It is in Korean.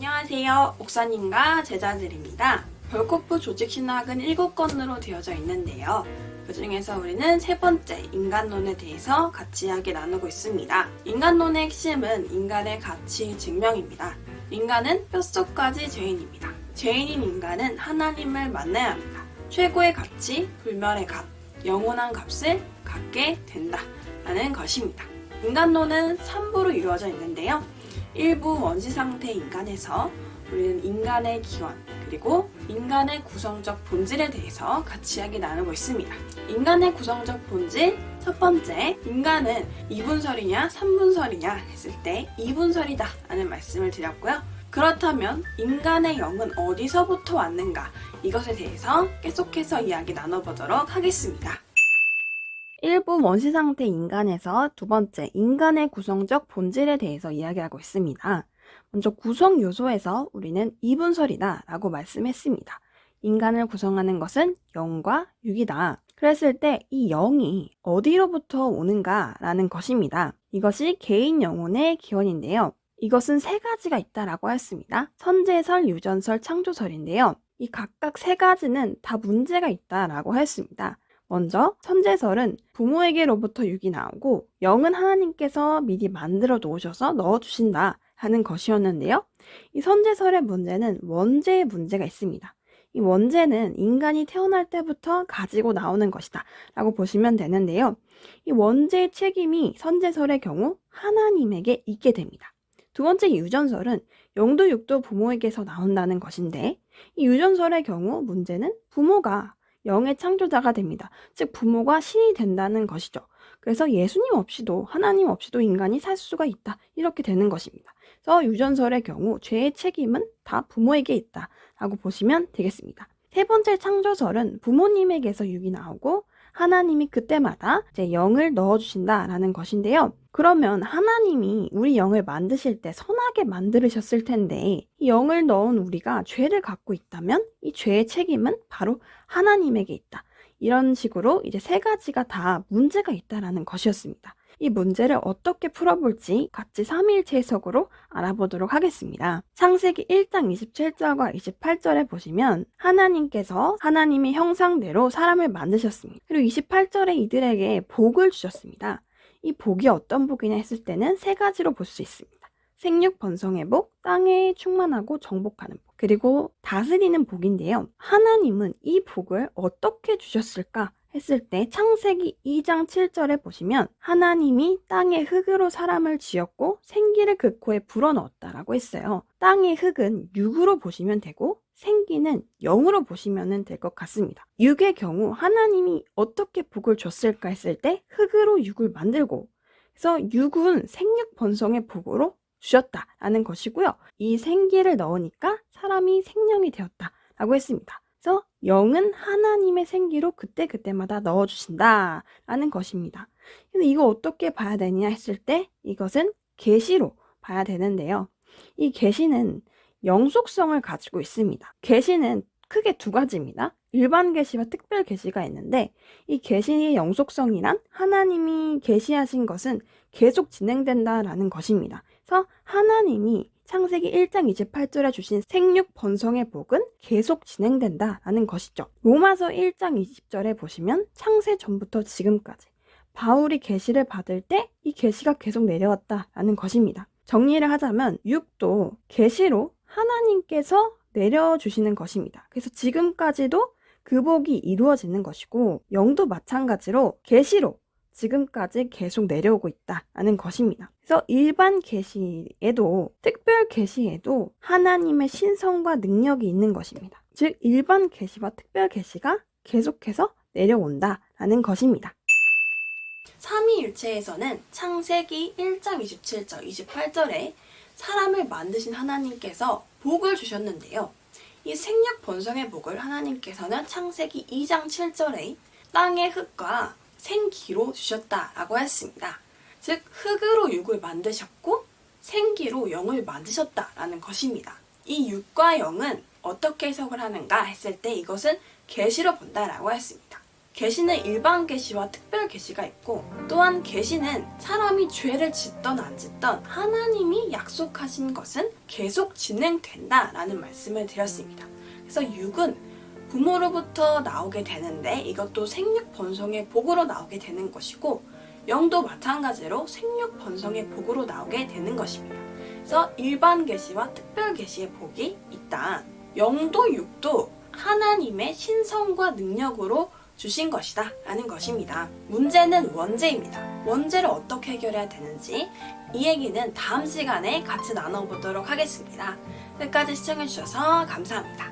안녕하세요. 목사님과 제자들입니다. 벌코프 조직신학은 7권으로 되어져 있는데요. 그 중에서 우리는 세 번째 인간론에 대해서 같이 이야기 나누고 있습니다. 인간론의 핵심은 인간의 가치 증명입니다. 인간은 뼛속까지 죄인입니다. 죄인인 인간은 하나님을 만나야 합니다. 최고의 가치, 불멸의 값, 영원한 값을 갖게 된다라는 것입니다. 인간론은 3부로 이루어져 있는데요. 1부 원시상태 인간에서 우리는 인간의 기원 그리고 인간의 구성적 본질에 대해서 같이 이야기 나누고 있습니다. 인간의 구성적 본질 첫 번째, 인간은 2분설이냐 3분설이냐 했을 때 2분설이다 라는 말씀을 드렸고요. 그렇다면 인간의 영은 어디서부터 왔는가 이것에 대해서 계속해서 이야기 나눠보도록 하겠습니다. 1부 원시상태 인간에서 두 번째, 인간의 구성적 본질에 대해서 이야기하고 있습니다. 먼저 구성 요소에서 우리는 2분설이다 라고 말씀했습니다. 인간을 구성하는 것은 영과 육이다. 그랬을 때 이 영이 어디로부터 오는가 라는 것입니다. 이것이 개인 영혼의 기원인데요. 이것은 세 가지가 있다라고 했습니다. 선제설, 유전설, 창조설인데요. 이 각각 세 가지는 다 문제가 있다라고 했습니다. 먼저 선제설은 부모에게로부터 육이 나오고 영은 하나님께서 미리 만들어 놓으셔서 넣어주신다 하는 것이었는데요. 이 선제설의 문제는 원죄의 문제가 있습니다. 이 원죄는 인간이 태어날 때부터 가지고 나오는 것이다 라고 보시면 되는데요. 이 원죄의 책임이 선제설의 경우 하나님에게 있게 됩니다. 두 번째 유전설은 영도 육도 부모에게서 나온다는 것인데 이 유전설의 경우 문제는 부모가 영의 창조자가 됩니다. 즉 부모가 신이 된다는 것이죠. 그래서 예수님 없이도 하나님 없이도 인간이 살 수가 있다. 이렇게 되는 것입니다. 그래서 유전설의 경우 죄의 책임은 다 부모에게 있다라고 보시면 되겠습니다. 세 번째 창조설은 부모님에게서 육이 나오고 하나님이 그때마다 이제 영을 넣어주신다라는 것인데요. 그러면 하나님이 우리 영을 만드실 때 선하게 만드셨을 텐데 이 영을 넣은 우리가 죄를 갖고 있다면 이 죄의 책임은 바로 하나님에게 있다. 이런 식으로 이제 세 가지가 다 문제가 있다라는 것이었습니다. 이 문제를 어떻게 풀어볼지 같이 삼위일체 해석으로 알아보도록 하겠습니다. 창세기 1장 27절과 28절에 보시면 하나님께서 하나님의 형상대로 사람을 만드셨습니다. 그리고 28절에 이들에게 복을 주셨습니다. 이 복이 어떤 복이냐 했을 때는 세 가지로 볼 수 있습니다. 생육 번성의 복, 땅에 충만하고 정복하는 복, 그리고 다스리는 복인데요. 하나님은 이 복을 어떻게 주셨을까 했을 때 창세기 2장 7절에 보시면 하나님이 땅의 흙으로 사람을 지었고 생기를 그 코에 불어넣었다라고 했어요. 땅의 흙은 육으로 보시면 되고 생기는 영으로 보시면 될 것 같습니다. 육의 경우 하나님이 어떻게 복을 줬을까 했을 때 흙으로 육을 만들고 그래서 육은 생육 번성의 복으로 주셨다라는 것이고요. 이 생기를 넣으니까 사람이 생명이 되었다라고 했습니다. 그래서 영은 하나님의 생기로 그때그때마다 넣어주신다라는 것입니다. 그래서 이거 어떻게 봐야 되냐 했을 때 이것은 계시로 봐야 되는데요. 이 계시는 영속성을 가지고 있습니다. 계시는 크게 두 가지입니다. 일반 계시와 특별 계시가 있는데 이 계시의 영속성이란 하나님이 계시하신 것은 계속 진행된다라는 것입니다. 그래서 하나님이 창세기 1장 28절에 주신 생육 번성의 복은 계속 진행된다라는 것이죠. 로마서 1장 20절에 보시면 창세 전부터 지금까지 바울이 계시를 받을 때 이 계시가 계속 내려왔다라는 것입니다. 정리를 하자면 육도 계시로 하나님께서 내려주시는 것입니다. 그래서 지금까지도 그 복이 이루어지는 것이고 영도 마찬가지로 계시로 지금까지 계속 내려오고 있다는 것입니다. 그래서 일반 계시에도 특별 계시에도 하나님의 신성과 능력이 있는 것입니다. 즉 일반 계시와 특별 계시가 계속해서 내려온다라는 것입니다. 삼위일체에서는 창세기 1장 27절, 28절에 사람을 만드신 하나님께서 복을 주셨는데요. 이 생육 번성의 복을 하나님께서는 창세기 2장 7절에 땅의 흙과 생기로 주셨다라고 했습니다. 즉 흙으로 육을 만드셨고 생기로 영을 만드셨다라는 것입니다. 이 육과 영은 어떻게 해석을 하는가 했을 때 이것은 계시로 본다라고 했습니다. 계시는 일반 계시와 특별 계시가 있고, 또한 계시는 사람이 죄를 짓던 안 짓던 하나님이 약속하신 것은 계속 진행된다라는 말씀을 드렸습니다. 그래서 육은 부모로부터 나오게 되는데 이것도 생육 번성의 복으로 나오게 되는 것이고, 영도 마찬가지로 생육 번성의 복으로 나오게 되는 것입니다. 그래서 일반 계시와 특별 계시의 복이 있다. 영도 육도 하나님의 신성과 능력으로 주신 것이다 라는 것입니다. 문제는 원죄입니다. 원죄를 어떻게 해결해야 되는지 이 얘기는 다음 시간에 같이 나눠보도록 하겠습니다. 끝까지 시청해주셔서 감사합니다.